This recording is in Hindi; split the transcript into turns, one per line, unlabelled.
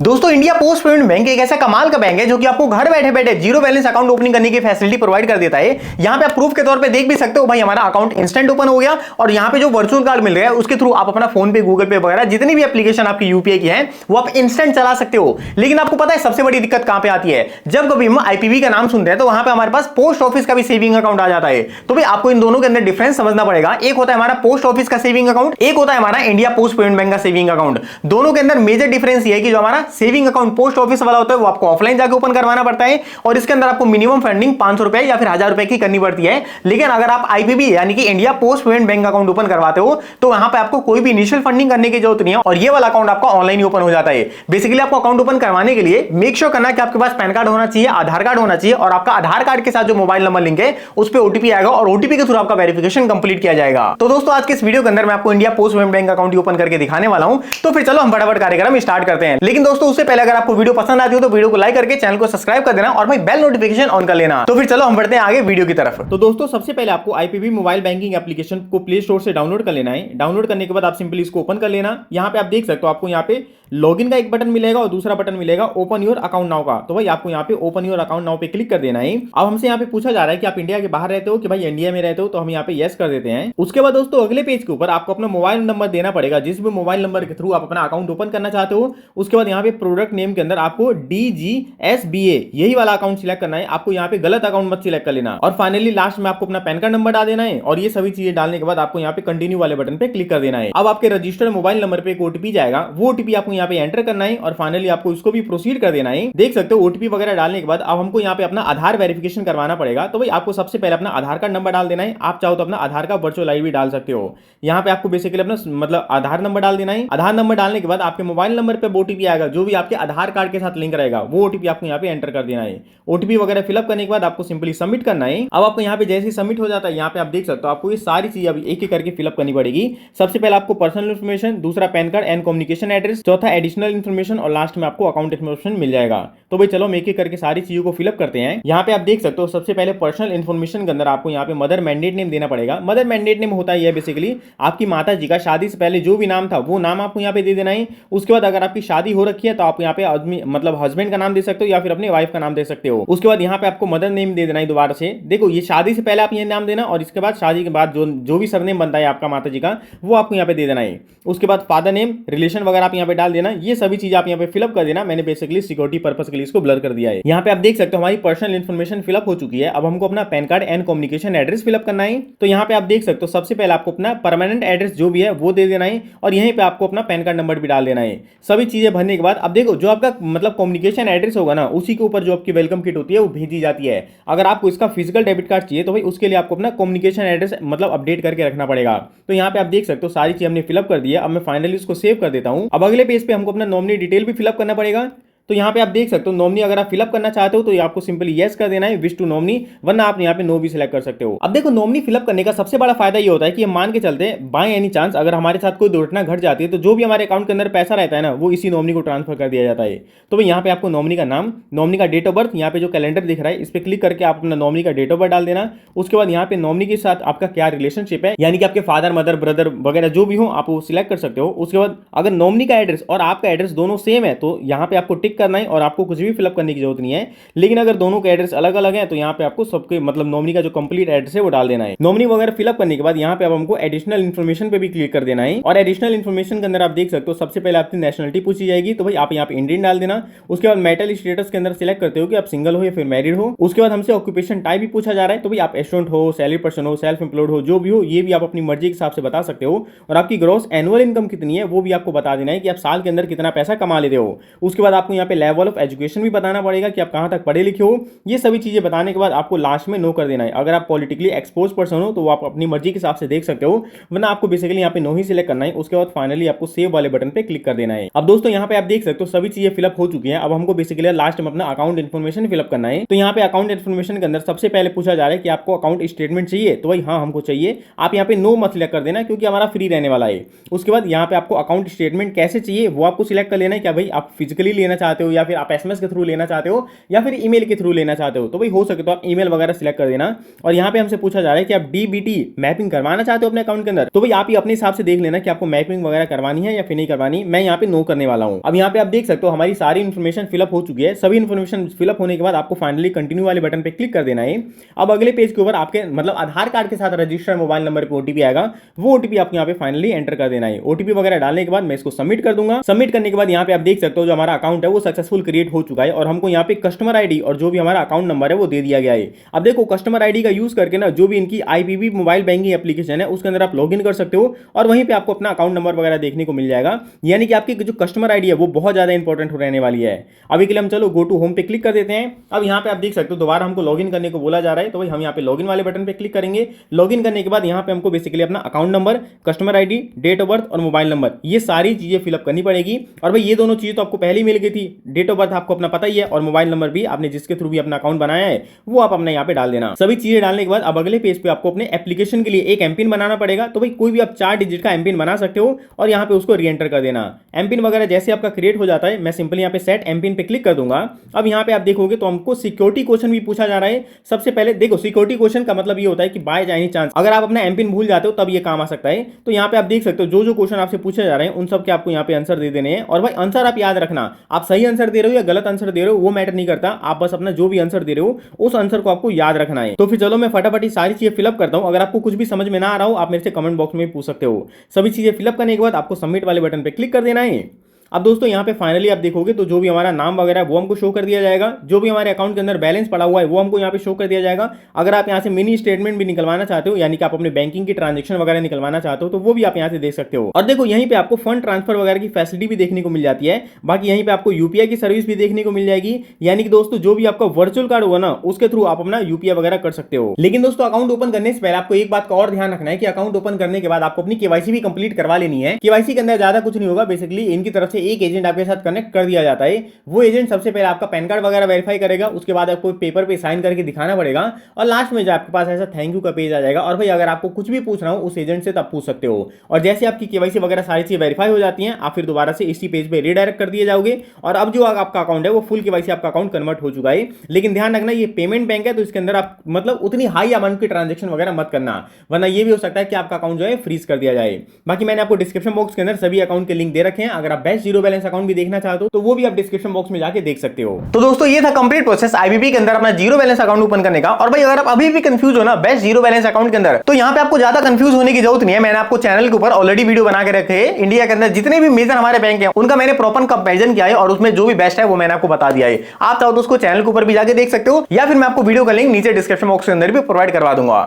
दोस्तों इंडिया पोस्ट पेमेंट बैंक एक ऐसा कमाल का बैंक है जो कि आपको घर बैठे बैठे जीरो बैलेंस अकाउंट ओपनिंग करने की फैसिलिटी प्रोवाइड कर देता है। यहां पे आप प्रूफ के तौर पे देख भी सकते हो भाई हमारा अकाउंट इंस्टेंट ओपन हो गया और यहां पे जो वर्चुअल कार्ड मिल रहा है उसके थ्रू आप अपना फोन पे गूगल पे वगैरह जितनी भी एप्लीकेशन आपकी यूपीआई की है वो आप इंस्टेंट चला सकते हो। लेकिन आपको पता है सबसे बड़ी दिक्कत कहां पे आती है, जब कभी हम आईपीवी का नाम सुनते हैं तो वहां पे हमारे पास पोस्ट ऑफिस का भी सेविंग अकाउंट आ जाता है। तो भाई आपको इन दोनों के अंदर डिफरेंस समझना पड़ेगा। एक होता है हमारा पोस्ट ऑफिस का सेविंग अकाउंट, एक होता है हमारा इंडिया पोस्ट पेमेंट बैंक का सेविंग अकाउंट। दोनों के अंदर मेजर डिफरेंस ये है कि जो हमारा सेविंग अकाउंट पोस्ट ऑफिस वाला होता है वो आपको ऑफलाइन जाके ओपन करवाना पड़ता है और इसके अंदर आपको मिनिमम फंडिंग 500 रुपए या फिर 1000 रुपए की करनी पड़ती है। लेकिन अगर आप आईपीबी यानी कि India post payment bank account open करवाते हो तो वहां पे आपको कोई भी इनिशियल फंडिंग करने की जरूरत नहीं है और ये वाला अकाउंट आपका ऑनलाइन ही ओपन हो जाता है। बेसिकली आपको अकाउंट ओपन करवाने के लिए मेक श्योर करना कि आपके पास पैन कार्ड होना चाहिए, आधार कार्ड होना चाहिए और आपका आधार कार्ड के साथ जो मोबाइल नंबर लिंक है उस पर ओटीपी आएगा और ओटीपी के थ्रू आपका वेरिफिकेशन कंप्लीट किया जाएगा। तो दोस्तों आज के इस वीडियो के अंदर मैं आपको India post payment bank account open करके दिखाने वाला हूं। तो फिर चलो हम फटाफट कार्यक्रम स्टार्ट करते हैं। लेकिन दोस्तों उससे पहले अगर आपको वीडियो पसंद आती हो तो वीडियो को लाइक करके चैनल को सब्सक्राइब कर देना और भाई बेल नोटिफिकेशन ऑन कर लेना। तो फिर चलो हम बढ़ते हैं आगे वीडियो की तरफ। तो दोस्तों सबसे पहले आपको आईपीबी मोबाइल बैंकिंग एप्लीकेशन को प्ले स्टोर से डाउनलोड कर लेना है। डाउनलोड करने के बाद आप सिंपली इसको ओपन कर लेना। यहां पे आप देख सकते हो आपको यहां पे लॉगिन का एक बटन मिलेगा और दूसरा बटन मिलेगा ओपन योर अकाउंट नाउ का। तो भाई आपको यहाँ पे ओपन योर अकाउंट नाउ पे क्लिक कर देना है। अब हमसे यहाँ पे पूछा जा रहा है कि आप इंडिया के बाहर रहते हो कि भाई इंडिया में रहते हो, तो हम यहाँ पे यस कर देते हैं। उसके बाद दोस्तों अगले पेज के ऊपर आपको अपना मोबाइल नंबर देना पड़ेगा, जिस भी मोबाइल नंबर के थ्रू आप अपना अकाउंट ओपन करना चाहते हो। उसके बाद यहाँ पे प्रोडक्ट नेम के अंदर आपको DGSBA यही वाला अकाउंट सिलेक्ट करना है। आपको यहाँ पे गलत अकाउंट मत सिलेक्ट कर लेना। और फाइनली लास्ट में आपको अपना पैन कार्ड नंबर डाल देना है और ये सभी चीजें डालने के बाद आपको यहाँ पे कंटिन्यू वाले बटन पे क्लिक कर देना है। अब आपके रजिस्टर्ड मोबाइल नंबर पे एक ओटीपी जाएगा, वो ओटीपी आपको यहाँ पे एंटर करना है और फाइनली आपको इसको भी प्रोसीड कर देना है। देख सकते हो ओटीपी वगैरह डालने के बाद अब हमको यहाँ पे अपना आधार वेरिफिकेशन करवाना पड़ेगा। तो भाई आपको सबसे पहले अपना आधार कार्ड नंबर डाल देना है। आप चाहो तो अपना आधार का वर्चुअल आईडी भी डाल सकते हो। यहाँ पे आपको बेसिकली अपना मतलब आधार नंबर डाल देना है। आधार नंबर डालने के बाद आपके मोबाइल नंबर पे ओटीपी आएगा, जो भी आपके आधार कार्ड के साथ लिंक रहेगा वो ओटीपी आपको यहाँ पे एंटर कर देना है। ओटीपी वगैरह फिलअप करने के बाद आपको सिंपली सबमिट करना है। अब आपको यहाँ पे जैसे ही सबमिट हो जाता है यहाँ पे आप देख सकते हो आपको ये सारी चीजें अभी एक एक करके फिलअप करनी पड़ेगी। सबसे पहले आपको पर्सनल इन्फॉर्मेशन, दूसरा pan card and communication address, चौथा एडिशनल इन्फॉर्मेशन और लास्ट में आपको अकाउंट इन्फॉर्मेशन मिल जाएगा। तो भाई चलो हम एक एक करके सारी चीजों को फिलअप करते हैं। यहाँ पे आप देख सकते हो सबसे पहले पर्सनल इन्फॉर्मेशन के अंदर आपको यहाँ पे मदर मैंडेट नेम देना पड़ेगा। मदर मैंडेट नेम होता है बेसिकली आपकी माता जी का शादी से पहले जो भी नाम था वो नाम आपको यहाँ पे दे देना है। उसके बाद अगर आपकी शादी हो रखी है तो आप यहाँ पे आदमी मतलब हस्बैंड का नाम दे सकते हो या फिर अपने वाइफ का नाम दे सकते हो। उसके बाद यहाँ पे आपको मदर नेम दे देना है। दोबारा से देखो ये शादी से पहले आप ये नाम देना और इसके बाद शादी के बाद जो भी सरनेम बनता है आपका माता जी का वो आपको यहाँ पे दे देना है। उसके बाद फादर नेम, रिलेशन वगैरह आप यहाँ पे डाल देना। ये सभी चीजें आप यहाँ पे फिलअप कर देना। मैंने बेसिकली सिक्योरिटी पर्पस के लिए इसको ब्लर कर दिया है। यहाँ पे आप देख सकते हो हमारी पर्सनल इन्फॉर्मेशन फिलअप हो चुकी है। अब हमको अपना pan card and communication address fill up करना है। तो यहाँ पे आप देख सकते हो सबसे पहले आपको अपना परमानेंट एड्रेस जो भी है वो दे देना है और यहीं पे आपको अपना पैन कार्ड नंबर भी डाल देना है। सभी चीजें भरने के बाद अब देखो जो आपका मतलब कम्युनिकेशन एड्रेस होगा ना उसी के ऊपर जो आपकी वेलकम किट होती है वो भेजी जाती है। अगर आपको इसका फिजिकल डेबिट कार्ड चाहिए तो भाई उसके लिए आपको अपना कम्युनिकेशन एड्रेस मतलब अपडेट करके रखना पड़ेगा। तो यहाँ पे आप देख सकते हो सारी चीज हमने फिलअप कर दी है। अब मैं फाइनली इसको सेव कर देता हूँ। अब अगले पेज पे हमको अपना नॉमिनी डिटेल भी फिलअप करना पड़ेगा। तो यहाँ पे आप देख सकते हो नॉमिनी अगर आप फिलअप करना चाहते हो तो आपको सिंपली यस कर देना है, विश टू नॉमिनी, वरना आप यहाँ पे नो भी सिलेक्ट कर सकते हो। अब देखो नॉमिनी फिलअप करने का सबसे बड़ा फायदा ये होता है कि हम मान के चलते हैं बाय एनी चांस अगर हमारे साथ कोई दुर्घटना घट जाती है तो जो भी हमारे अकाउंट के अंदर पैसा रहता है ना वो इसी नॉमिनी को ट्रांसफर कर दिया जाता है। तो भाई यहाँ पे आपको नॉमिनी का नाम, नॉमिनी का डेट ऑफ बर्थ, यहाँ पे जो कैलेंडर दिख रहा है इस पर क्लिक करके आप अपना नॉमिनी का डेट ऑफ बर्थ डाल देना। उसके बाद यहाँ पे नॉमिनी के साथ आपका क्या रिलेशनशिप है, यानी कि आपके फादर मदर ब्रदर वगैरह जो भी हो आप वो सिलेक्ट कर सकते हो। उसके बाद अगर नॉमिनी का एड्रेस और आपका एड्रेस दोनों सेम है तो यहाँ पे आपको टिक करना है और आपको कुछ भी फिलअप करने की जरूरत नहीं है। लेकिन अगर दोनों के एड्रेस अलग अलग है तो यहाँ पे आपको सबके मतलब नॉमिनी का जो कंप्लीट एड्रेस है वो डाल देना है। नॉमिनी वगैरह फिलअप करने के बाद यहाँ पे अब हमको एडिशनल इन्फॉर्मेशन पे भी क्लिक कर देना है। और एडिशनल इन्फॉर्मेशन के अंदर आप देख सकते हो सबसे पहले आपकी नेशनलिटी पूछी जाएगी। तो भाई आप यहाँ पे इंडियन डाल देना। उसके बाद मेटल स्टेटस के अंदर सिलेक्ट करते हो कि आप सिंगल हो या फिर मैरिड हो। उसके बाद हमसे ऑक्यूपेशन टाइप भी पूछा जा रहा है। तो भाई आप स्टूडेंट हो, सैलरी पर्सन हो, सेल्फ एम्प्लॉयड हो, जो भी हो ये भी आप अपनी मर्जी के हिसाब से बता सकते हो। और आपकी ग्रॉस एनुअल इनकम कितनी है वो भी आपको बता देना है कि आप साल के अंदर कितना पैसा कमा लेते हो। उसके बाद आपको यहाँ पे लेवल ऑफ एजुकेशन भी बताना पड़ेगा कि आप कहां तक पढ़े लिखे हो। ये सभी चीजें बताने के बाद आपको लास्ट में नो कर देना है। अगर आप पॉलिटिकली एक्सपोज पर्सन हो तो आप अपनी मर्जी के हिसाब से देख सकते हो, वरना आपको बेसिकली यहाँ पे नो ही सिलेक्ट करना है। उसके बाद फाइनली आपको सेव वाले बटन पे क्लिक कर देना है। अब दोस्तों यहाँ पे आप देख सकते हो सभी चीजें फिलअप हो चुकी हैं। अब हमको बेसिकली लास्ट में अपना अकाउंट इन्फॉर्मेशन फिलअप करना है। तो यहाँ पे अकाउंट इन्फॉर्मेशन के अंदर सबसे पहले पूछा जा रहा है कि आपको अकाउंट स्टेटमेंट चाहिए। तो भाई हाँ हमको चाहिए। आप यहाँ पे नो मत सिलेक्ट कर देना क्योंकि हमारा फ्री रहने वाला है। उसके बाद यहाँ पे आपको अकाउंट स्टेटमेंट कैसे चाहिए वो आपको सिलेक्ट कर लेना है। क्या भाई आप फिजिकली लेना चाहते चाहते हो, या फिर आप एसएमएस के थ्रू लेना चाहते हो, या फिर ईमेल के थ्रू लेना चाहते हो, तो भाई हो सके तो आप ईमेल वगैरह सिलेक्ट कर देना। और यहाँ पे हमसे पूछा जा रहा है कि आप डीबीटी मैपिंग करवाना चाहते हो अपने अकाउंट के अंदर, तो भाई आप ही अपने हिसाब से देख लेना कि आपको मैपिंग वगैरह करवानी है या फिर नहीं करवानी। मैं यहाँ पे नो करने वाला हूँ। अब यहाँ पे आप देख सकते हो हमारी सारी इन्फॉर्मेशन फिलअप हो चुकी है। सभी इन्फॉर्मेशन फिलअप होने के बाद आपको फाइनली कंटिन्यू वाले बटन पे क्लिक कर देना है। अब अगले पेज के ऊपर आपके मतलब आधार कार्ड के साथ रजिस्टर्ड मोबाइल नंबर पे ओटीपी आएगा, वो ओटीपी आपको यहाँ पे फाइनली एंटर कर देना है। ओटीपी वगैरह डालने के बाद मैं इसको सबमिट कर दूंगा। सबमिट करने के बाद यहाँ पे आप देख सकते हो जो हमारा अकाउंट है वो सक्सेसफुल क्रिएट हो चुका है और हमको यहाँ पे कस्टमर आईडी और जो भी हमारा अकाउंट नंबर है वो दे दिया गया है। अब देखो कस्टमर आईडी का यूज करके ना जो भी इनकी आईपीबी मोबाइल बैंकिंग एप्लीकेशन है उसके अंदर आप लॉगिन कर सकते हो और वहीं पे आपको अपना अकाउंट नंबर वगैरह देखने को मिल जाएगा। यानी कि आपकी जो कस्टमर आईडी है वो बहुत ज्यादा इंपॉर्टेंट रहने वाली है। अभी के लिए हम चलो गो टू होम पे क्लिक कर देते हैं। अब यहाँ पे आप देख सकते हो दोबारा हमको लॉगिन करने को बोला जा रहा है, तो भाई हम यहाँ पे लॉगिन वाले बटन पे क्लिक करेंगे। लॉगिन करने के बाद यहाँ पे हमको बेसिकली अपना account number, customer ID, date of birth और मोबाइल नंबर, ये सारी चीजें फिलअप करनी पड़ेगी। और भाई ये दोनों चीजें तो आपको पहले ही मिल गई थी, डेट ऑफ बर्थ आपको अपना पता ही है और मोबाइल नंबर भी आपने जिसके थ्रू भी अपना अकाउंट बनाया है वो आप अपने यहाँ पे डाल देना। सभी चीजें डालने के बाद अब अगले पेज पे आपको अपने एप्लीकेशन के लिए एक एमपिन बनाना पड़ेगा। तो भाई कोई भी आप 4 डिजिट का एमपिन बना सकते हो और यहाँ पे उसको री एंटर कर देना। एमपिन वगैरह जैसे आपका क्रिएट हो जाता है मैं सिंपली यहाँ पे सेट एमपिन पे क्लिक कर दूंगा। अब यहाँ पे आप देखोगे तो हमको सिक्योरिटी क्वेश्चन भी पूछा जा रहा है। सबसे पहले देखो सिक्योरिटी क्वेश्चन का मतलब ये होता है कि बाय एनी चांस अगर आप अपना एमपिन भूल जाते हो तब ये काम आ सकता है। तो यहाँ पे आप देख सकते हो जो जो क्वेश्चन आपसे पूछे जा रहे हैं उन सब के आपको यहाँ पे आंसर दे देने हैं। और भाई आंसर आप याद रखना, आप सही आंसर दे रहे हो या गलत आंसर दे रहे हो वो मैटर नहीं करता, आप बस अपना जो भी आंसर दे रहे हो उस आंसर को आपको याद रखना है। तो फिर चलो मैं फटाफट सारी चीजें फिलअप करता हूं। अगर आपको कुछ भी समझ में ना आ रहा हो आप मेरे से कमेंट बॉक्स में पूछ सकते हो। सभी चीजें फिलअप करने के बाद आपको सबमिट वाले बटन पे क्लिक कर देना है। अब दोस्तों यहाँ पे फाइनली आप देखोगे तो जो भी हमारा नाम वगैरह वो हमको शो कर दिया जाएगा, जो भी हमारे अकाउंट के अंदर बैलेंस पड़ा हुआ है वो हमको यहाँ पे शो कर दिया जाएगा। अगर आप यहाँ से मिनी स्टेटमेंट भी निकलवाना चाहते हो यानी कि आप अपने बैंकिंग की ट्रांजेक्शन वगैरह निकलवाना चाहते हो तो वो भी आप यहाँ से देख सकते हो। और देखो यहीं पे आपको फंड ट्रांसफर वगैरह की फैसिलिटी भी देखने को मिल जाती है। बाकी यहीं पे आपको यूपीआई की सर्विस भी देखने को मिल जाएगी। यानी कि दोस्तों जो भी आपका वर्चुअल कार्ड होगा ना उसके थ्रू आप अपना यूपीआई वगैरह कर सकते हो। लेकिन दोस्तों अकाउंट ओपन करने से पहले आपको एक बात का और ध्यान रखना है कि अकाउंट ओपन करने के बाद आपको अपनी केवाईसी भी कंप्लीट करवा लेनी है। केवाईसी के अंदर ज्यादा कुछ नहीं होगा, बेसिकली इनकी तरफ से एक एजेंट आपके साथ कनेक्ट कर दिया जाता है। वो एजेंट सबसे पहले आपका पैन कार्ड वगैरह वेरीफाई करेगा, उसके बाद आपको पेपर पे साइन करके दिखाना पड़ेगा और लास्ट में जो आपके पास ऐसा थैंक यू का पेज आ जाएगा। और भाई अगर आपको कुछ भी पूछना हो उस एजेंट से तब पूछ सकते हो। और जैसे आपकी केवाईसी वगैरह सारी चीजें वेरीफाई हो जाती हैं आप फिर दोबारा से इसी पेज पे रीडायरेक्ट कर दिए जाओगे और अब जो आपका अकाउंट है वो फुल केवाईसी आपका अकाउंट कन्वर्ट हो चुका है। लेकिन ध्यान रखना ये पेमेंट बैंक है तो इसके अंदर आप मतलब उतनी हाई अमाउंट की ट्रांजेक्शन वगैरह मत करना, वरना ये भी हो सकता है कि आपका अकाउंट जो है फ्रीज कर दिया जाए। बाकी मैंने आपको डिस्क्रिप्शन बॉक्स के अंदर सभी अकाउंट के लिंक दे रखे हैं, अगर आप बेस्ट जीरो बैलेंस अकाउंट भी देखना चाहते हो तो वो भी आप डिस्क्रिप्शन बॉक्स में जाके देख सकते हो। तो दोस्तों ये था कंप्लीट प्रोसेस आईबीपी के अंदर अपना जीरो बैलेंस अकाउंट ओपन करने का। और भाई अगर आप अभी भी कंफ्यूज हो ना बेस्ट जीरो बैलेंस अकाउंट के अंदर तो यहाँ पे आपको ज्यादा कंफ्यूज होने की जरूरत नहीं है। मैंने आपको चैनल के ऊपर ऑलरेडी वीडियो बना के रखे हैं। इंडिया के अंदर जितने भी मेजर हमारे बैंक हैं उनका मैंने प्रॉपर कंपैरिजन किया है और उसमें जो भी बेस्ट है वो मैंने आपको बता दिया है। आप चाहो तो उसको चैनल के ऊपर भी जाके देख सकते हो या फिर मैं आपको वीडियो का लिंक नीचे डिस्क्रिप्शन बॉक्स के अंदर भी प्रोवाइड करवा दूंगा।